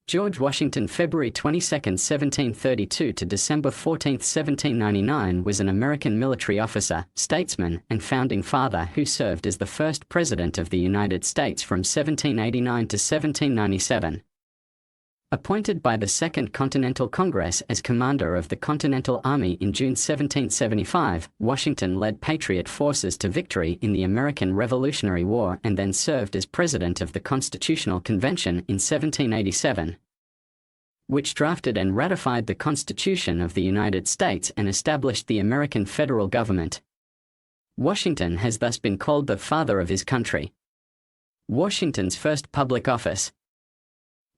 George Washington, February 22, 1732 to December 14, 1799, was an American military officer, statesman, and founding father who served as the first President of the United States from 1789 to 1797. Appointed by the Second Continental Congress as commander of the Continental Army in June 1775, Washington led Patriot forces to victory in the American Revolutionary War and then served as President of the Constitutional Convention in 1787, which drafted and ratified the Constitution of the United States and established the American federal government. Washington has thus been called the father of his country. Washington's first public office,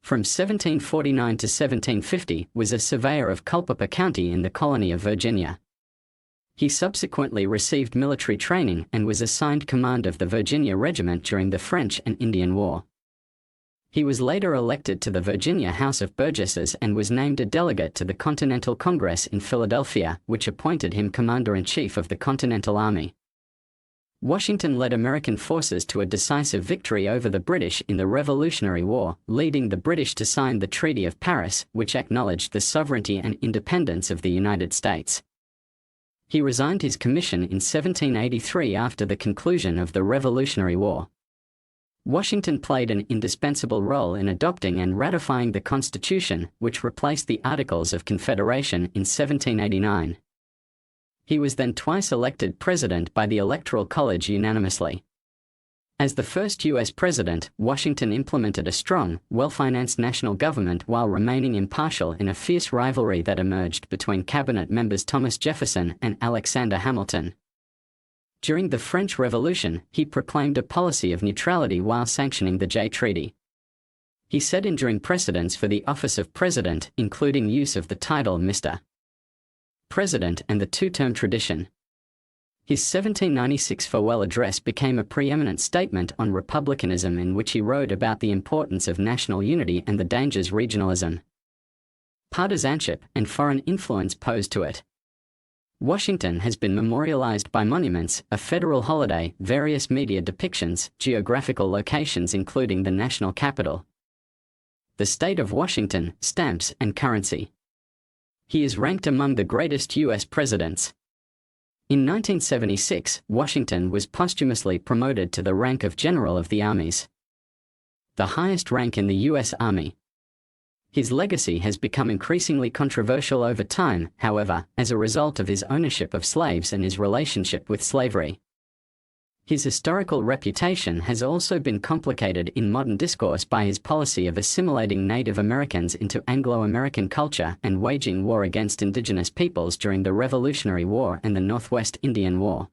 from 1749 to 1750, was as surveyor of Culpeper County in the colony of Virginia. He subsequently received military training and was assigned command of the Virginia Regiment during the French and Indian War. He was later elected to the Virginia House of Burgesses and was named a delegate to the Continental Congress in Philadelphia, which appointed him Commander-in-Chief of the Continental Army. Washington led American forces to a decisive victory over the British in the Revolutionary War, leading the British to sign the Treaty of Paris, which acknowledged the sovereignty and independence of the United States. He resigned his commission in 1783 after the conclusion of the Revolutionary War. Washington played an indispensable role in adopting and ratifying the Constitution, which replaced the Articles of Confederation in 1789. He was then twice elected president by the Electoral College unanimously. As the first U.S. president, Washington implemented a strong, well-financed national government while remaining impartial in a fierce rivalry that emerged between cabinet members Thomas Jefferson and Alexander Hamilton. During the French Revolution, he proclaimed a policy of neutrality while sanctioning the Jay Treaty. He set enduring precedents for the office of president, including use of the title Mr. President and the two-term tradition. His 1796 farewell address became a preeminent statement on republicanism in which he wrote about the importance of national unity and the dangers regionalism, partisanship, and foreign influence posed to it. Washington has been memorialized by monuments, a federal holiday, various media depictions, geographical locations including the national capital, the state of Washington, stamps, and currency. He is ranked among the greatest U.S. presidents. In 1976, Washington was posthumously promoted to the rank of General of the Armies, the highest rank in the U.S. Army. His legacy has become increasingly controversial over time, however, as a result of his ownership of slaves and his relationship with slavery. His historical reputation has also been complicated in modern discourse by his policy of assimilating Native Americans into Anglo-American culture and waging war against indigenous peoples during the Revolutionary War and the Northwest Indian War.